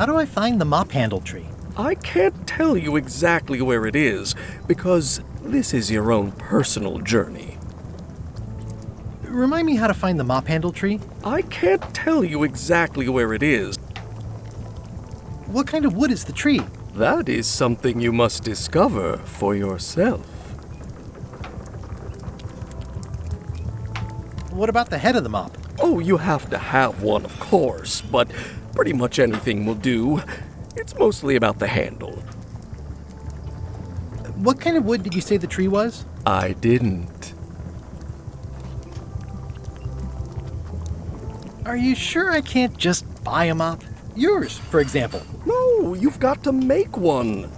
How do I find the mop handle tree? I can't tell you exactly where it is, because this is your own personal journey. Remind me how to find the mop handle tree? I can't tell you exactly where it is. What kind of wood is the tree? That is something you must discover for yourself. What about the head of the mop? Oh, you have to have one, of course, but pretty much anything will do. It's mostly about the handle. What kind of wood did you say the tree was? I didn't. Are you sure I can't just buy a mop? Yours, for example. No, you've got to make one.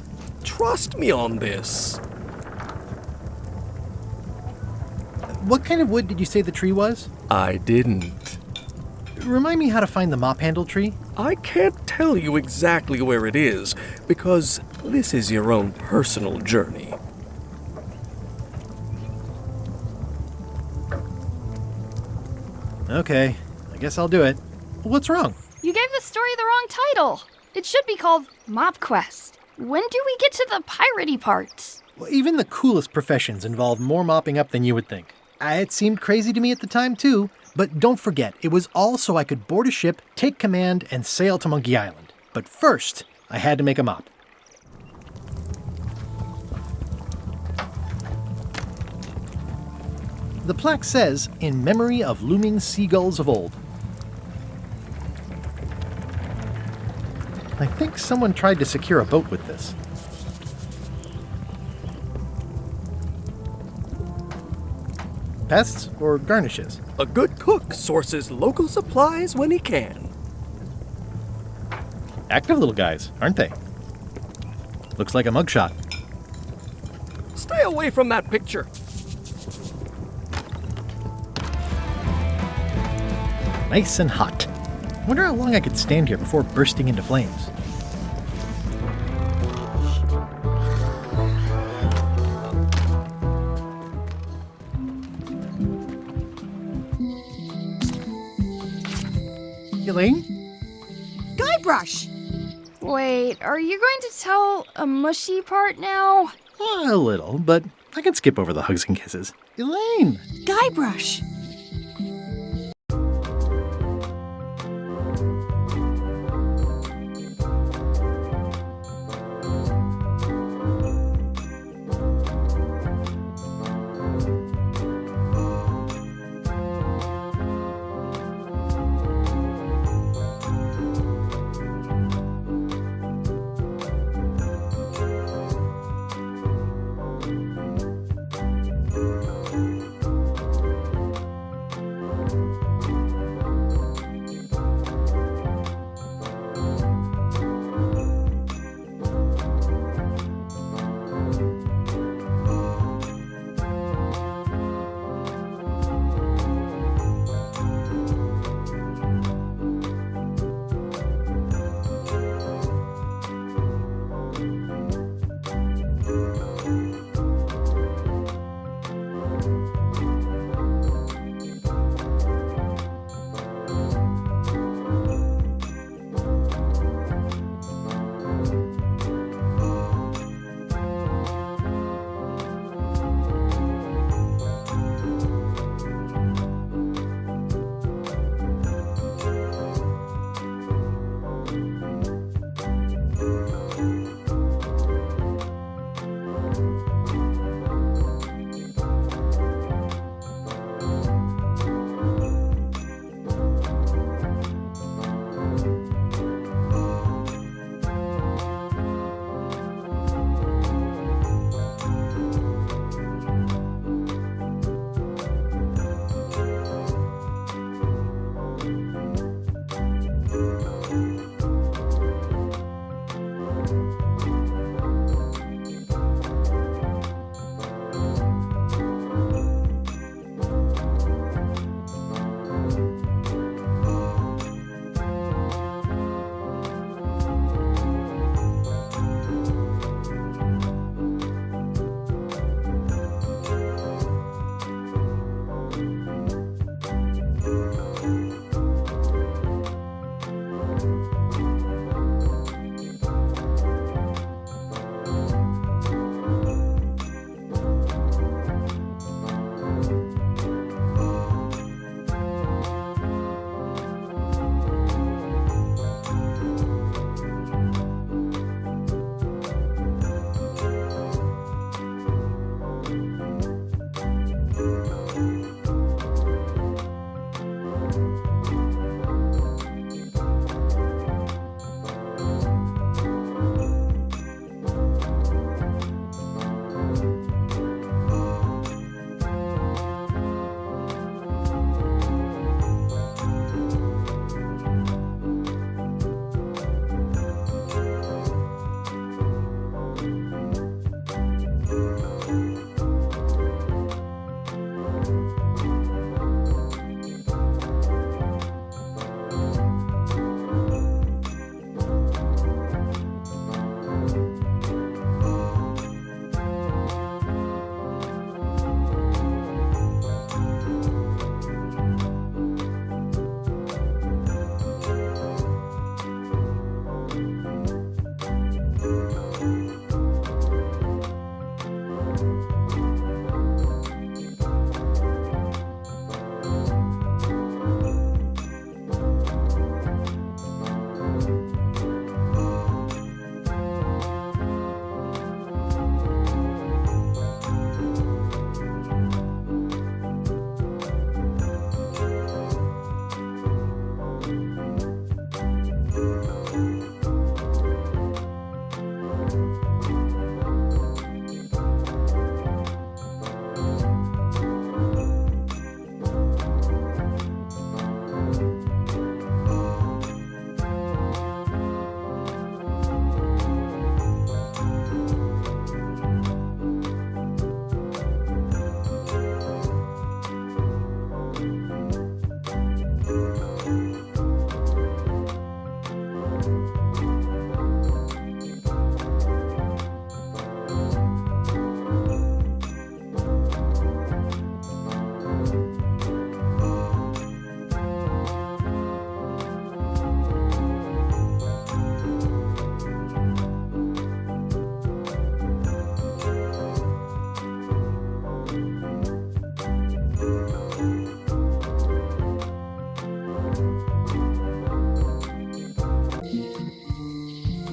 Trust me on this. What kind of wood did you say the tree was? I didn't. Remind me how to find the mop handle tree? I can't tell you exactly where it is, because this is your own personal journey. Okay, I guess I'll do it. What's wrong? You gave the story the wrong title. It should be called Mop Quest. When do we get to the piratey parts? Well, even the coolest professions involve more mopping up than you would think. It seemed crazy to me at the time, too. But don't forget, it was all so I could board a ship, take command, and sail to Monkey Island. But first, I had to make a mop. The plaque says, "In memory of looming seagulls of old." I think someone tried to secure a boat with this. Pests or garnishes? A good cook sources local supplies when he can. Active little guys, aren't they? Looks like a mugshot. Stay away from that picture. Nice and hot. Wonder how long I could stand here before bursting into flames. Elaine? Guybrush! Wait, are you going to tell a mushy part now? A little, but I can skip over the hugs and kisses. Elaine! Guybrush!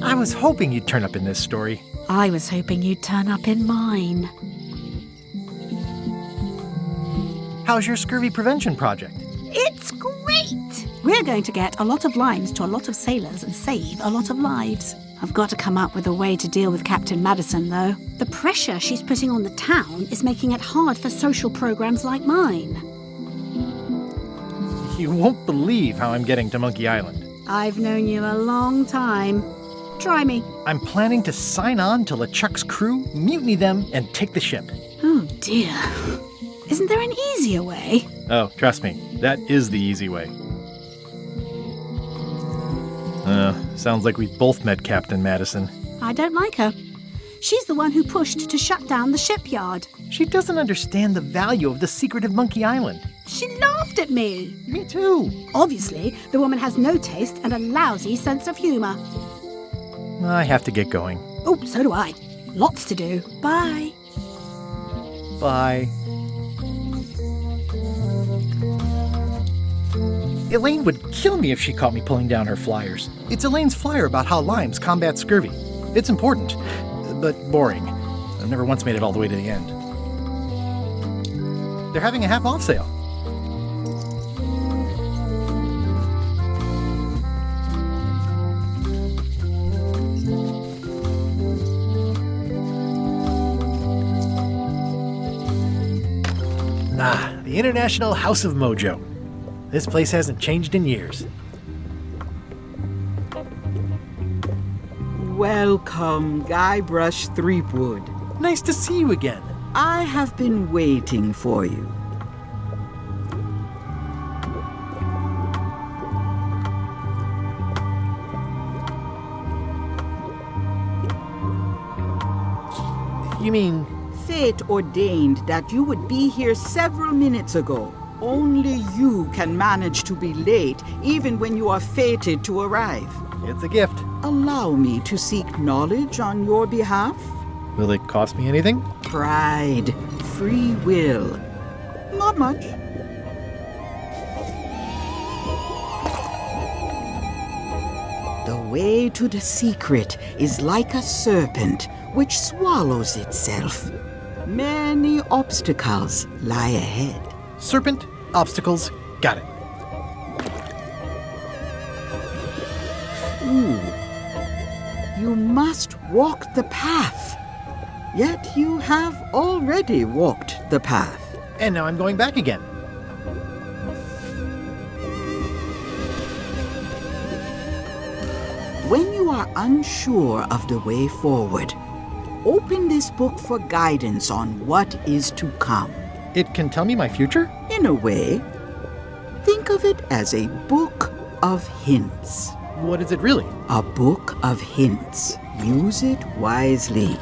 I was hoping you'd turn up in this story. I was hoping you'd turn up in mine. How's your scurvy prevention project? It's great! We're going to get a lot of limes to a lot of sailors and save a lot of lives. I've got to come up with a way to deal with Captain Madison, though. The pressure she's putting on the town is making it hard for social programs like mine. You won't believe how I'm getting to Monkey Island. I've known you a long time. Try me. I'm planning to sign on to LeChuck's crew, mutiny them, and take the ship. Oh, dear. Isn't there an easier way? Oh, trust me, that is the easy way. Sounds like we've both met Captain Madison. I don't like her. She's the one who pushed to shut down the shipyard. She doesn't understand the value of the secret of Monkey Island. She laughed at me. Me too. Obviously, the woman has no taste and a lousy sense of humor. I have to get going. Oh, so do I. Lots to do. Bye. Bye. Elaine would kill me if she caught me pulling down her flyers. It's Elaine's flyer about how limes combat scurvy. It's important, but boring. I've never once made it all the way to the end. They're having a half-off sale. The International House of Mojo. This place hasn't changed in years. Welcome, Guybrush Threepwood. Nice to see you again. I have been waiting for you. You mean... Fate ordained that you would be here several minutes ago. Only you can manage to be late, even when you are fated to arrive. It's a gift. Allow me to seek knowledge on your behalf. Will it cost me anything? Pride, free will. Not much. The way to the secret is like a serpent which swallows itself. Many obstacles lie ahead. Serpent, obstacles, got it. Ooh. You must walk the path. Yet you have already walked the path. And now I'm going back again. When you are unsure of the way forward, open this book for guidance on what is to come. It can tell me my future? In a way, think of it as a book of hints. What is it really? A book of hints. Use it wisely.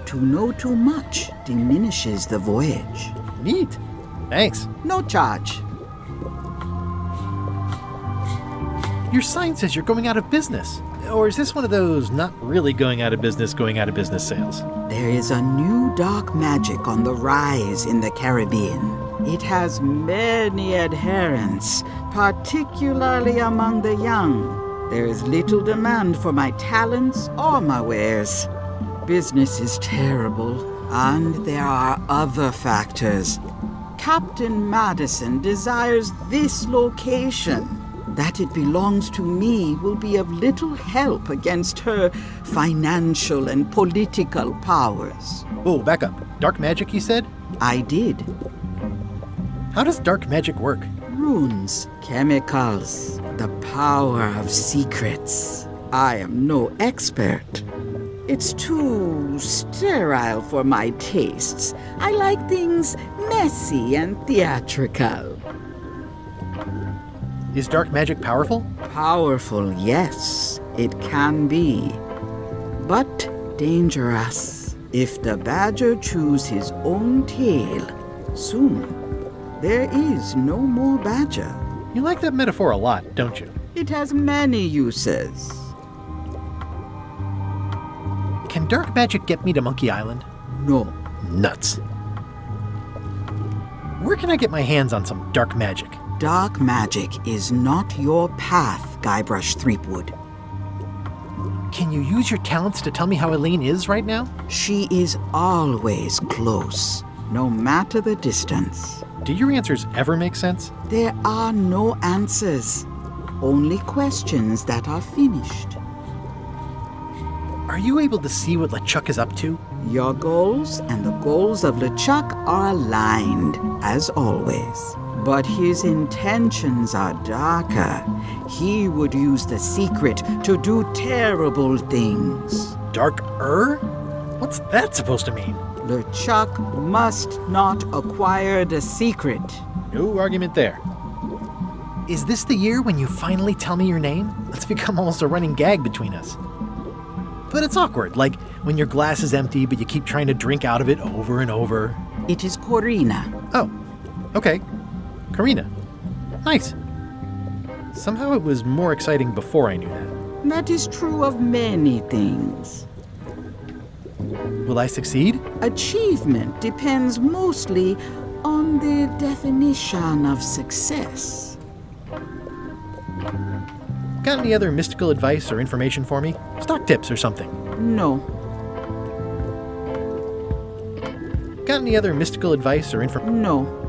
To know too much diminishes the voyage. Neat. Thanks. No charge. Your sign says you're going out of business. Or is this one of those not really going out of business sales? There is a new dark magic on the rise in the Caribbean. It has many adherents, particularly among the young. There is little demand for my talents or my wares. Business is terrible, and there are other factors. Captain Madison desires this location. That it belongs to me will be of little help against her financial and political powers. Oh, back up. Dark magic, you said? I did. How does dark magic work? Runes, chemicals, the power of secrets. I am no expert. It's too sterile for my tastes. I like things messy and theatrical. Is dark magic powerful? Powerful, yes, it can be. But dangerous. If the badger chews his own tail, soon there is no more badger. You like that metaphor a lot, don't you? It has many uses. Can dark magic get me to Monkey Island? No. Nuts. Where can I get my hands on some dark magic? Dark magic is not your path, Guybrush Threepwood. Can you use your talents to tell me how Elaine is right now? She is always close, no matter the distance. Do your answers ever make sense? There are no answers, only questions that are finished. Are you able to see what LeChuck is up to? Your goals and the goals of LeChuck are aligned, as always. But his intentions are darker. He would use the secret to do terrible things. Dark-er? What's that supposed to mean? LeChuck must not acquire the secret. No argument there. Is this the year when you finally tell me your name? It's become almost a running gag between us. But it's awkward, like when your glass is empty but you keep trying to drink out of it over and over. It is Corina. Oh, okay. Karina. Nice. Somehow it was more exciting before I knew that. That is true of many things. Will I succeed? Achievement depends mostly on the definition of success. Got any other mystical advice or information for me? Stock tips or something? No. Got any other mystical advice or information? No.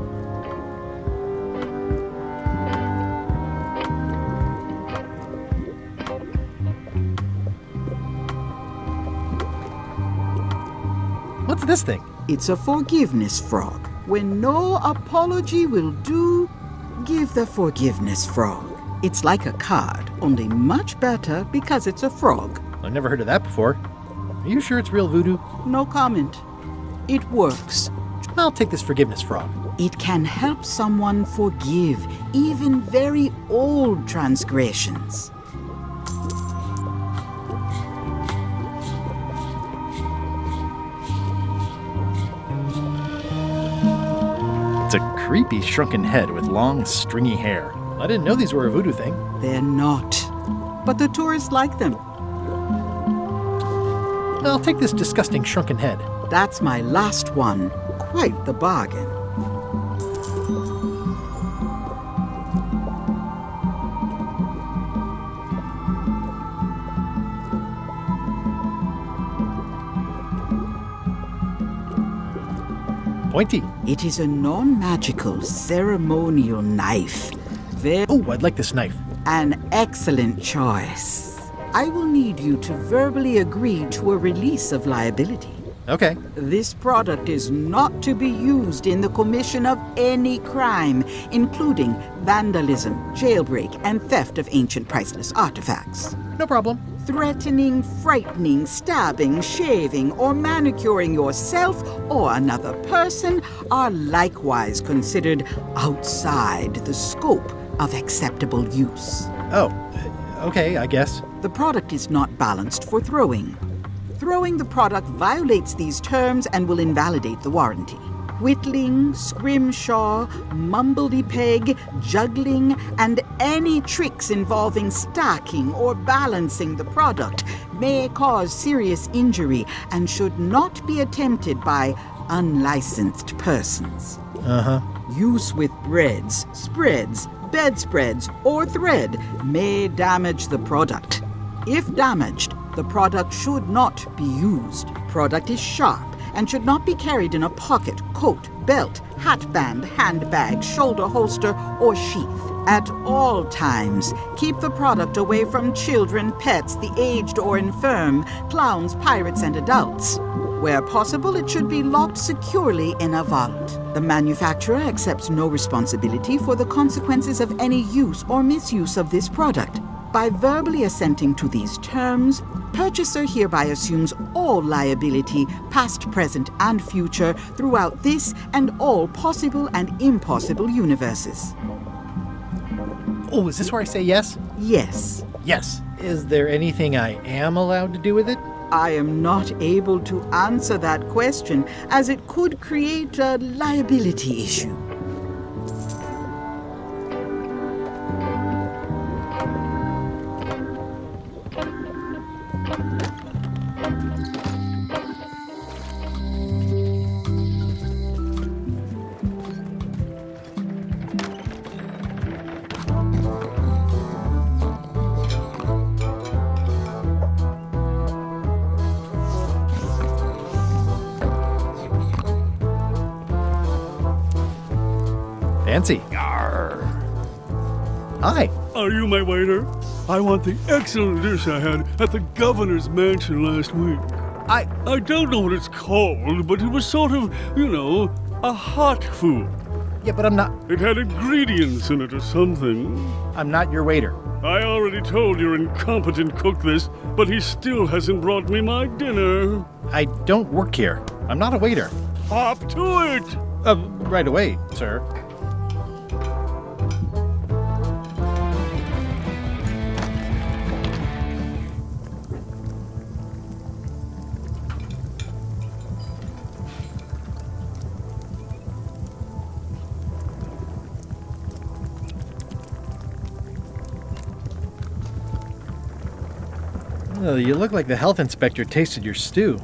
What's this thing? It's a forgiveness frog. When no apology will do, give the forgiveness frog. It's like a card, only much better because it's a frog. I've never heard of that before. Are you sure it's real voodoo? No comment. It works. I'll take this forgiveness frog. It can help someone forgive even very old transgressions. It's a creepy shrunken head with long, stringy hair. I didn't know these were a voodoo thing. They're not. But the tourists like them. I'll take this disgusting shrunken head. That's my last one. Quite the bargain. Pointy. It is a non-magical ceremonial knife. Oh, I'd like this knife. An excellent choice. I will need you to verbally agree to a release of liability. Okay. This product is not to be used in the commission of any crime, including vandalism, jailbreak, and theft of ancient priceless artifacts. No problem. Threatening, frightening, stabbing, shaving, or manicuring yourself or another person are likewise considered outside the scope of acceptable use. Oh, okay, I guess. The product is not balanced for throwing. Throwing the product violates these terms and will invalidate the warranty. Whittling, scrimshaw, mumbledy-peg, juggling, and any tricks involving stacking or balancing the product may cause serious injury and should not be attempted by unlicensed persons. Uh-huh. Use with breads, spreads, bedspreads, or thread may damage the product. If damaged, the product should not be used. Product is sharp and should not be carried in a pocket, coat, belt, hatband, handbag, shoulder holster, or sheath. At all times, keep the product away from children, pets, the aged or infirm, clowns, pirates, and adults. Where possible, it should be locked securely in a vault. The manufacturer accepts no responsibility for the consequences of any use or misuse of this product. By verbally assenting to these terms, purchaser hereby assumes all liability, past, present, and future, throughout this and all possible and impossible universes. Oh, is this where I say yes? Yes, Yes. Is there anything I am allowed to do with it? I am not able to answer that question, as it could create a liability issue. Fancy. Arr. Hi. Are you my waiter? I want the excellent dish I had at the governor's mansion last week. I don't know what it's called, but it was sort of, a hot food. Yeah, but I'm not. It had ingredients in it or something. I'm not your waiter. I already told your incompetent cook this, but he still hasn't brought me my dinner. I don't work here. I'm not a waiter. Hop to it! Right away, sir. Well, you look like the health inspector tasted your stew.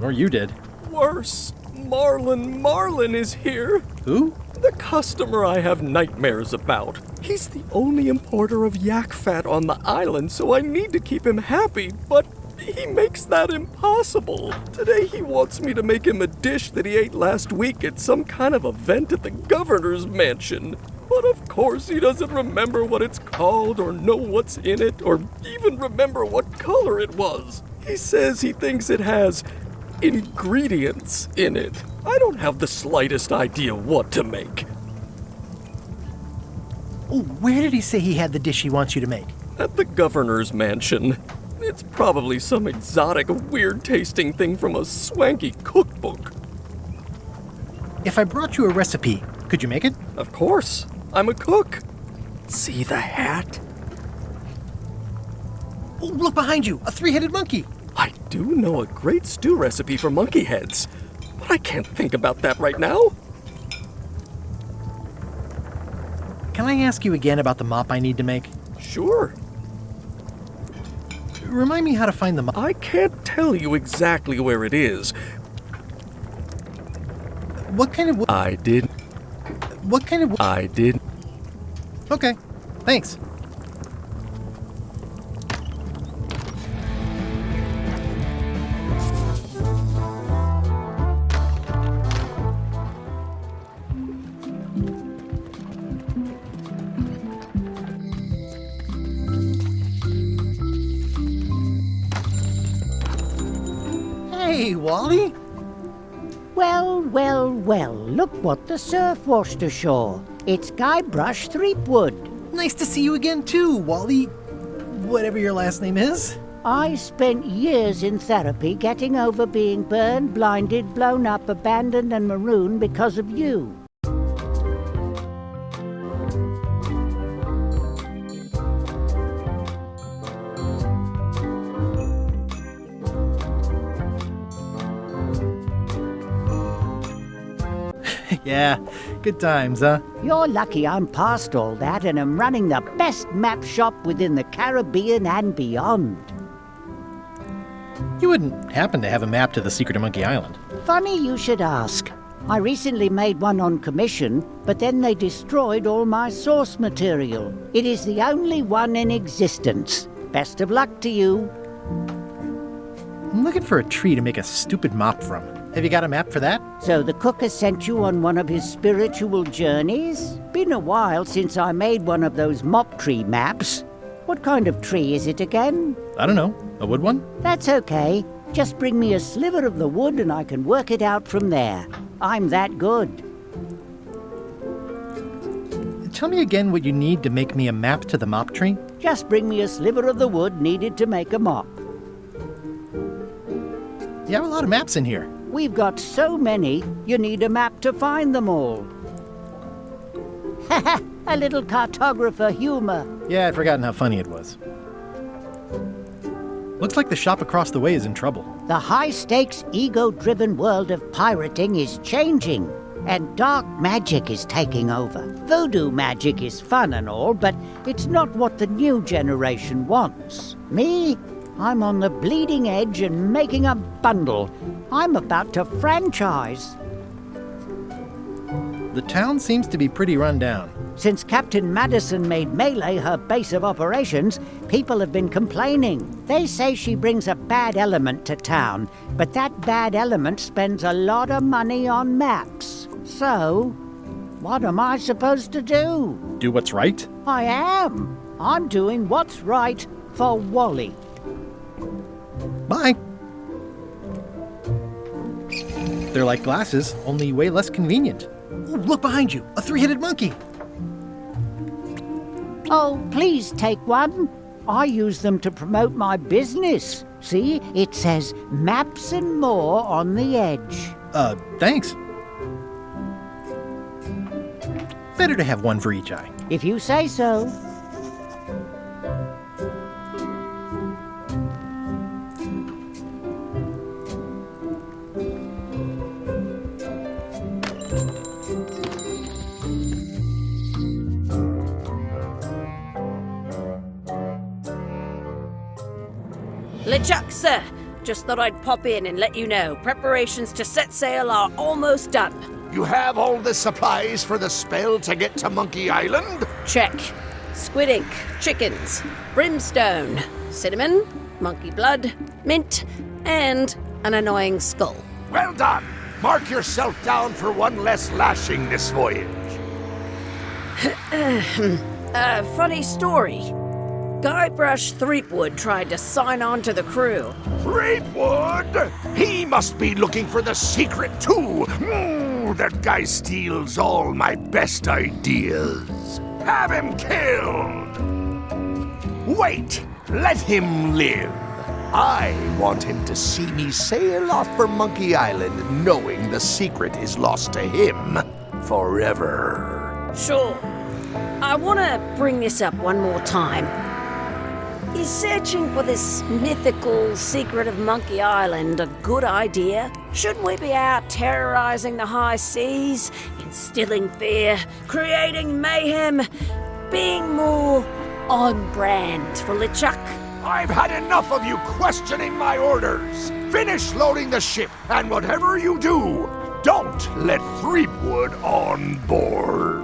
Or you did. Worse. Marlin is here. Who? The customer I have nightmares about. He's the only importer of yak fat on the island, so I need to keep him happy, but he makes that impossible. Today he wants me to make him a dish that he ate last week at some kind of event at the governor's mansion. But of course he doesn't remember what it's called or know what's in it or even remember what color it was. He says he thinks it has ingredients in it. I don't have the slightest idea what to make. Oh, where did he say he had the dish he wants you to make? At the governor's mansion. It's probably some exotic, weird-tasting thing from a swanky cookbook. If I brought you a recipe, could you make it? Of course. I'm a cook. See the hat? Oh, look behind you! A three-headed monkey! I do know a great stew recipe for monkey heads, but I can't think about that right now. Can I ask you again about the mop I need to make? Sure. Remind me how to find the mop. I can't tell you exactly where it is. What kind of wood? I did. What kind of wood? I did. Okay, thanks. Hey, Wally. Well, look what the surf washed ashore. It's Guybrush Threepwood. Nice to see you again, too, Wally. Whatever your last name is. I spent years in therapy getting over being burned, blinded, blown up, abandoned, and marooned because of you. Yeah, good times, huh? You're lucky I'm past all that and am running the best map shop within the Caribbean and beyond. You wouldn't happen to have a map to the secret of Monkey Island. Funny you should ask. I recently made one on commission, but then they destroyed all my source material. It is the only one in existence. Best of luck to you. I'm looking for a tree to make a stupid mop from. Have you got a map for that? So the cook has sent you on one of his spiritual journeys? Been a while since I made one of those mop tree maps. What kind of tree is it again? I don't know. A wood one? That's okay. Just bring me a sliver of the wood and I can work it out from there. I'm that good. Tell me again what you need to make me a map to the mop tree. Just bring me a sliver of the wood needed to make a mop. You have a lot of maps in here. We've got so many, you need a map to find them all. Haha, a little cartographer humor. Yeah, I'd forgotten how funny it was. Looks like the shop across the way is in trouble. The high-stakes, ego-driven world of pirating is changing, and dark magic is taking over. Voodoo magic is fun and all, but it's not what the new generation wants. Me? I'm on the bleeding edge and making a bundle. I'm about to franchise. The town seems to be pretty run down. Since Captain Madison made Melee her base of operations, people have been complaining. They say she brings a bad element to town, but that bad element spends a lot of money on maps. So, What am I supposed to do? Do what's right? I am. I'm doing what's right for Wally. Bye. They're like glasses, only way less convenient. Ooh, look behind you, a three-headed monkey. Oh, please take one. I use them to promote my business. See, it says Maps and More on the edge. Thanks. Better to have one for each eye. If you say so. LeChuck, sir. Just thought I'd pop in and let you know preparations to set sail are almost done. You have all the supplies for the spell to get to Monkey Island? Check. Squid ink, chickens, brimstone, cinnamon, monkey blood, mint, and an annoying skull. Well done! Mark yourself down for one less lashing this voyage. Funny story. Guybrush Threepwood tried to sign on to the crew. Threepwood? He must be looking for the secret too. That guy steals all my best ideas. Have him killed! Wait, let him live. I want him to see me sail off for Monkey Island knowing the secret is lost to him forever. Sure. I want to bring this up one more time. Is searching for this mythical secret of Monkey Island a good idea? Shouldn't we be out terrorizing the high seas, instilling fear, creating mayhem, being more on brand for LeChuck? I've had enough of you questioning my orders. Finish loading the ship, and whatever you do, don't let Threepwood on board.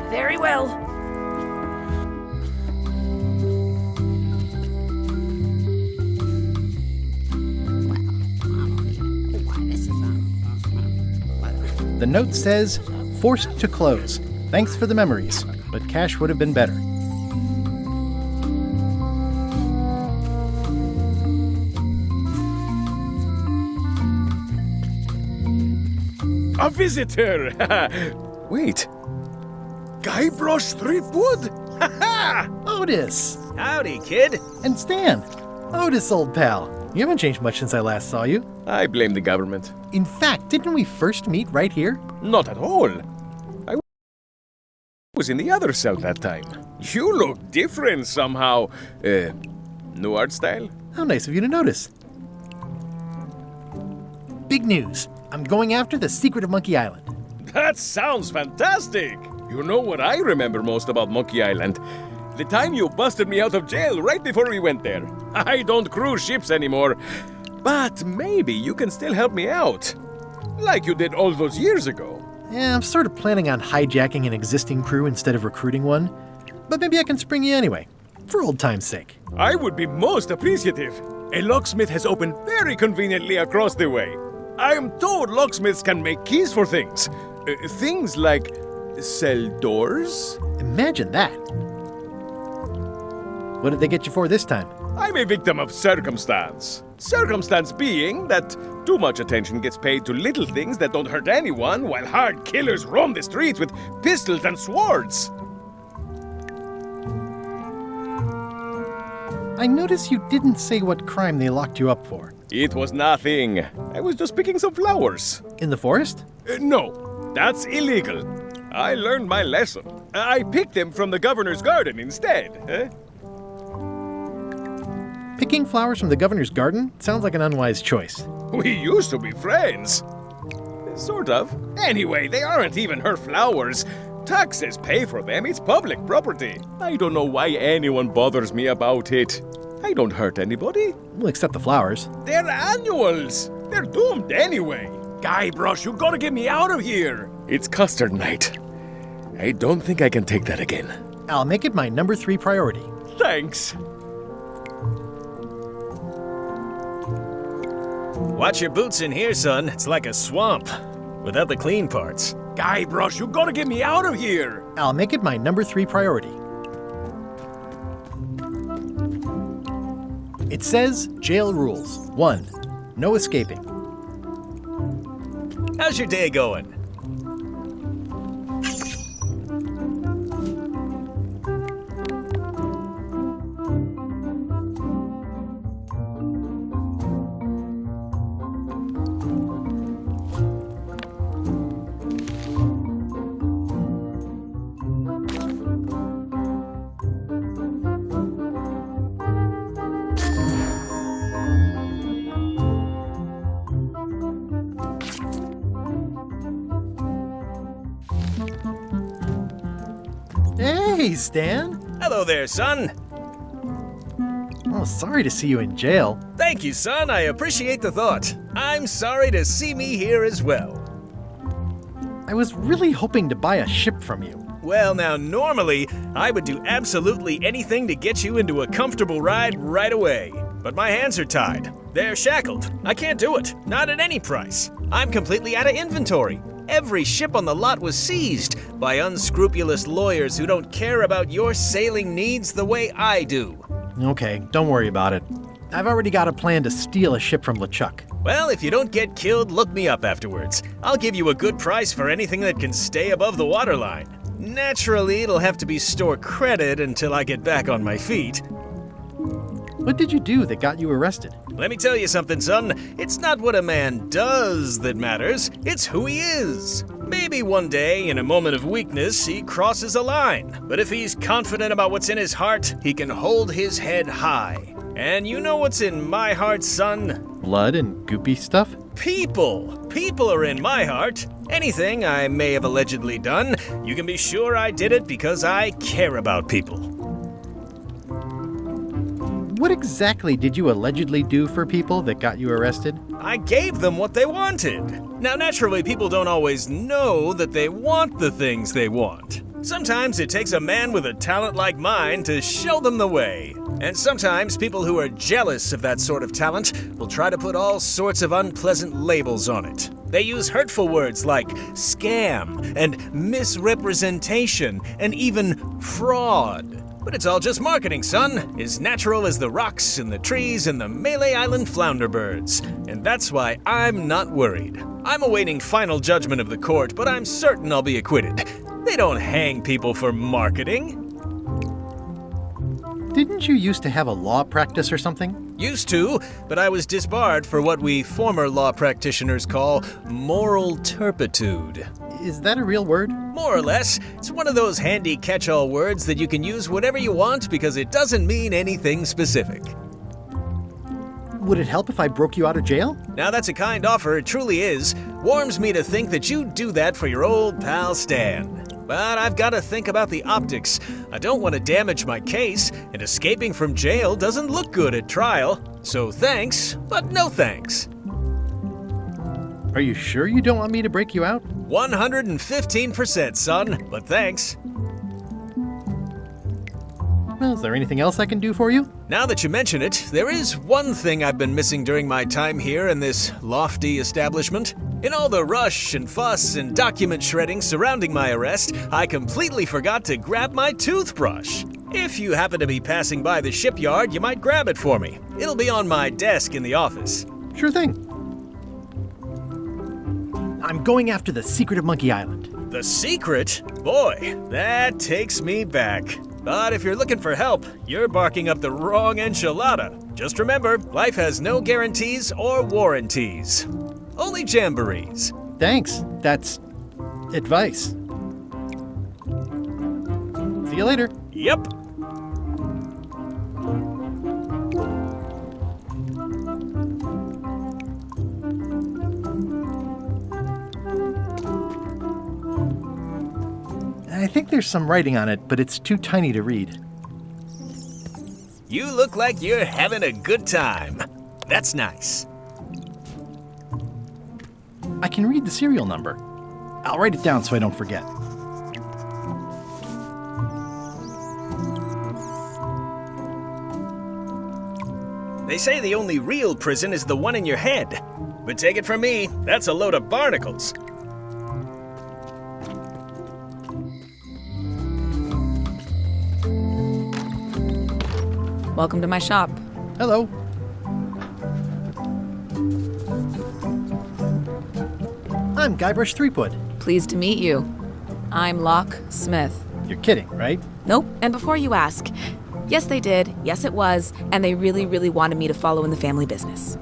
Very well. The note says, forced to close. Thanks for the memories, but cash would have been better. A visitor! Wait. Guybrush Threepwood? Otis! Howdy, kid. And Stan! Otis, old pal. You haven't changed much since I last saw you. I blame the government. In fact, didn't we first meet right here? Not at all. I was in the other cell that time. You look different somehow. New art style? How nice of you to notice. Big news. I'm going after the secret of Monkey Island. That sounds fantastic! You know what I remember most about Monkey Island? The time you busted me out of jail right before we went there. I don't cruise ships anymore. But maybe you can still help me out. Like you did all those years ago. Yeah, I'm sort of planning on hijacking an existing crew instead of recruiting one. But maybe I can spring you anyway, for old time's sake. I would be most appreciative. A locksmith has opened very conveniently across the way. I am told locksmiths can make keys for things. Things like cell doors. Imagine that. What did they get you for this time? I'm a victim of circumstance. Circumstance being that too much attention gets paid to little things that don't hurt anyone, while hard killers roam the streets with pistols and swords. I notice you didn't say what crime they locked you up for. It was nothing. I was just picking some flowers. In the forest? No, that's illegal. I learned my lesson. I picked them from the governor's garden instead. Picking flowers from the governor's garden sounds like an unwise choice. We used to be friends. Sort of. Anyway, they aren't even her flowers. Taxes pay for them. It's public property. I don't know why anyone bothers me about it. I don't hurt anybody. We'll accept the flowers. They're annuals. They're doomed anyway. Guybrush, you gotta get me out of here. It's custard night. I don't think I can take that again. I'll make it my number 3 priority. Thanks. Watch your boots in here, son. It's like a swamp. Without the clean parts. Guybrush, you gotta get me out of here! I'll make it my number 3 priority. It says jail rules. 1. No escaping. How's your day going? Hey, Stan! Hello there, son. Oh, sorry to see you in jail. Thank you, son. I appreciate the thought. I'm sorry to see me here as well. I was really hoping to buy a ship from you. Well, now, normally, I would do absolutely anything to get you into a comfortable ride right away. But my hands are tied. They're shackled. I can't do it. Not at any price. I'm completely out of inventory. Every ship on the lot was seized by unscrupulous lawyers who don't care about your sailing needs the way I do. Okay, don't worry about it. I've already got a plan to steal a ship from LeChuck. Well, if you don't get killed, look me up afterwards. I'll give you a good price for anything that can stay above the waterline. Naturally, it'll have to be store credit until I get back on my feet. What did you do that got you arrested? Let me tell you something, son. It's not what a man does that matters, it's who he is. Maybe one day, in a moment of weakness, he crosses a line. But if he's confident about what's in his heart, he can hold his head high. And you know what's in my heart, son? Blood and goopy stuff? People! People are in my heart. Anything I may have allegedly done, you can be sure I did it because I care about people. What exactly did you allegedly do for people that got you arrested? I gave them what they wanted. Now, naturally, people don't always know that they want the things they want. Sometimes it takes a man with a talent like mine to show them the way. And sometimes people who are jealous of that sort of talent will try to put all sorts of unpleasant labels on it. They use hurtful words like scam and misrepresentation and even fraud. But it's all just marketing, son. As natural as the rocks and the trees and the Melee Island flounder birds. And that's why I'm not worried. I'm awaiting final judgment of the court, but I'm certain I'll be acquitted. They don't hang people for marketing. Didn't you used to have a law practice or something? Used to, but I was disbarred for what we former law practitioners call moral turpitude. Is that a real word? More or less. It's one of those handy catch-all words that you can use whatever you want because it doesn't mean anything specific. Would it help if I broke you out of jail? Now that's a kind offer, it truly is. Warms me to think that you'd do that for your old pal Stan. But I've got to think about the optics. I don't want to damage my case, and escaping from jail doesn't look good at trial. So thanks, but no thanks. Are you sure you don't want me to break you out? 115%, son, but thanks. Well, is there anything else I can do for you? Now that you mention it, there is one thing I've been missing during my time here in this lofty establishment. In all the rush and fuss and document shredding surrounding my arrest, I completely forgot to grab my toothbrush. If you happen to be passing by the shipyard, you might grab it for me. It'll be on my desk in the office. Sure thing. I'm going after the secret of Monkey Island. The secret? Boy, that takes me back. But if you're looking for help, you're barking up the wrong enchilada. Just remember, life has no guarantees or warranties. Only jamborees. Thanks. That's advice. See you later. Yep. I think there's some writing on it, but it's too tiny to read. You look like you're having a good time. That's nice. I can read the serial number. I'll write it down so I don't forget. They say the only real prison is the one in your head. But take it from me, that's a load of barnacles. Welcome to my shop. Hello. I'm Guybrush Threepwood. Pleased to meet you. I'm Locke Smith. You're kidding, right? Nope. And before you ask, yes, they did. Yes, it was. And they really, really wanted me to follow in the family business.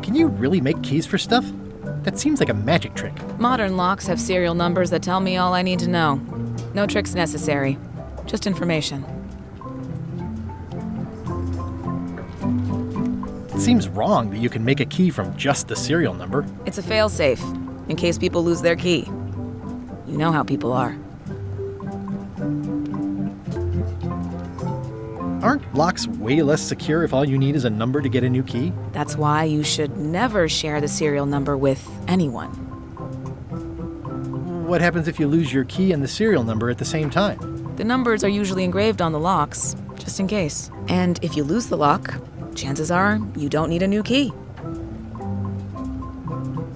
Can you really make keys for stuff? That seems like a magic trick. Modern locks have serial numbers that tell me all I need to know. No tricks necessary. Just information. It seems wrong that you can make a key from just the serial number. It's a fail-safe, in case people lose their key. You know how people are. Aren't locks way less secure if all you need is a number to get a new key? That's why you should never share the serial number with anyone. What happens if you lose your key and the serial number at the same time? The numbers are usually engraved on the locks, just in case. And if you lose the lock, chances are you don't need a new key.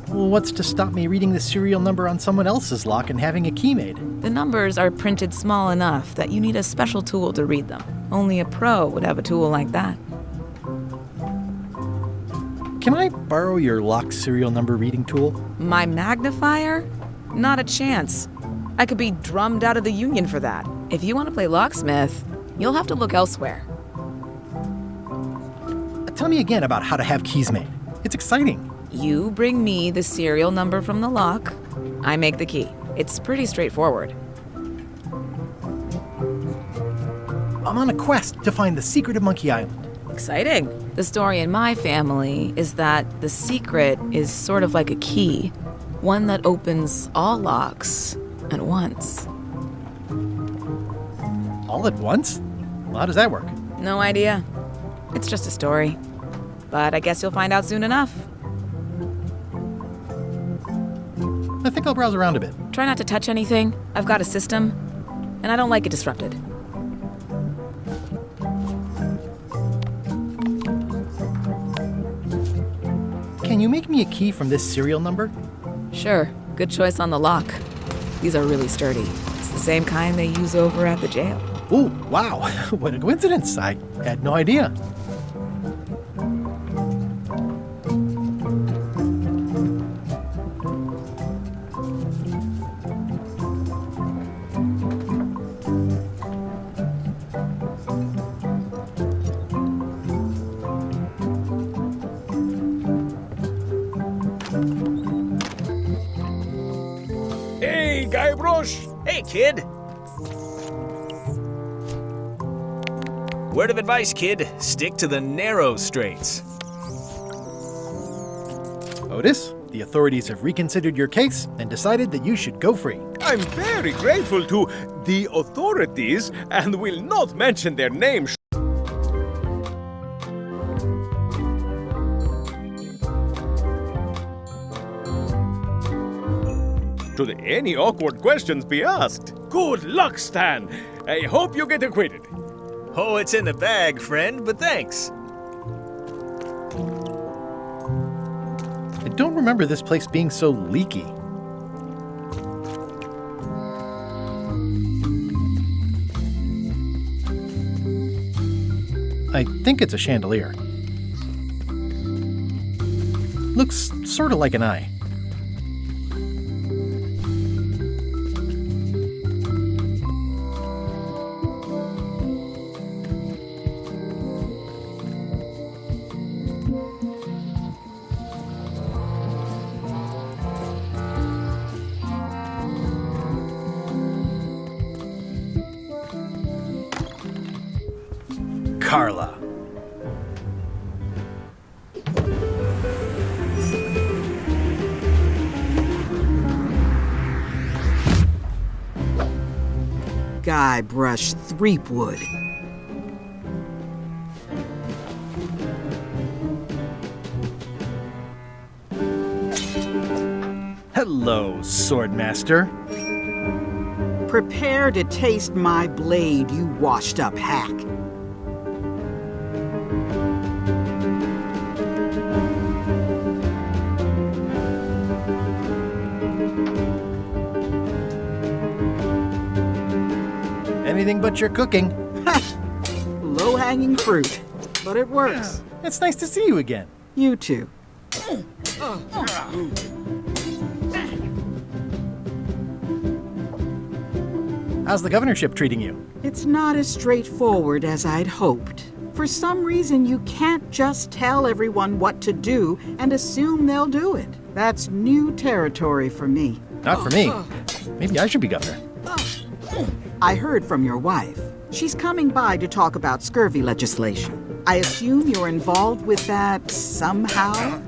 Well, what's to stop me reading the serial number on someone else's lock and having a key made? The numbers are printed small enough that you need a special tool to read them. Only a pro would have a tool like that. Can I borrow your lock serial number reading tool? My magnifier? Not a chance. I could be drummed out of the union for that. If you want to play locksmith, you'll have to look elsewhere. Tell me again about how to have keys made. It's exciting. You bring me the serial number from the lock, I make the key. It's pretty straightforward. I'm on a quest to find the secret of Monkey Island. Exciting. The story in my family is that the secret is sort of like a key, one that opens all locks at once. All at once? Well, how does that work? No idea. It's just a story. But I guess you'll find out soon enough. I think I'll browse around a bit. Try not to touch anything. I've got a system, and I don't like it disrupted. Can you make me a key from this serial number? Sure. Good choice on the lock. These are really sturdy. It's the same kind they use over at the jail. Ooh, wow. What a coincidence. I had no idea. Hey, Guybrush! Hey, kid! Word of advice, kid. Stick to the narrow straights. Otis, the authorities have reconsidered your case and decided that you should go free. I'm very grateful to the authorities and will not mention their names. Should any awkward questions be asked? Good luck, Stan. I hope you get acquitted. Oh, it's in the bag, friend, but thanks. I don't remember this place being so leaky. I think it's a chandelier. Looks sort of like an eye. Carla. Guybrush Threepwood. Hello, Swordmaster. Prepare to taste my blade, you washed-up hack. Anything but your cooking. low-hanging fruit, but it works. It's nice to see you again. You too. How's the governorship treating you? It's not as straightforward as I'd hoped. For some reason, you can't just tell everyone what to do and assume they'll do it. That's new territory for me. Not for me. Maybe I should be governor. I heard from your wife. She's coming by to talk about scurvy legislation. I assume you're involved with that somehow?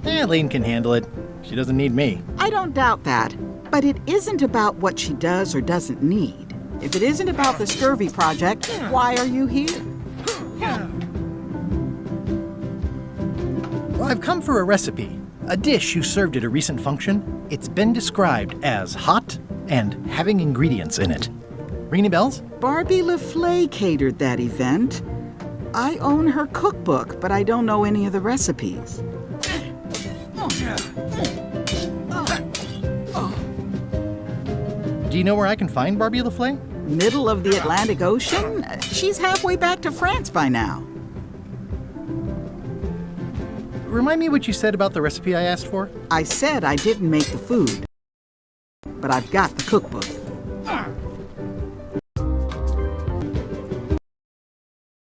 Lane can handle it. She doesn't need me. I don't doubt that. But it isn't about what she does or doesn't need. If it isn't about the scurvy project, why are you here? Well, I've come for a recipe. A dish you served at a recent function. It's been described as hot and having ingredients in it. Ring any bells? Barbie LaFleur catered that event. I own her cookbook, but I don't know any of the recipes. Do you know where I can find Barbie LaFleur? Middle of the Atlantic Ocean? She's halfway back to France by now. Remind me what you said about the recipe I asked for? I said I didn't make the food, but I've got the cookbook.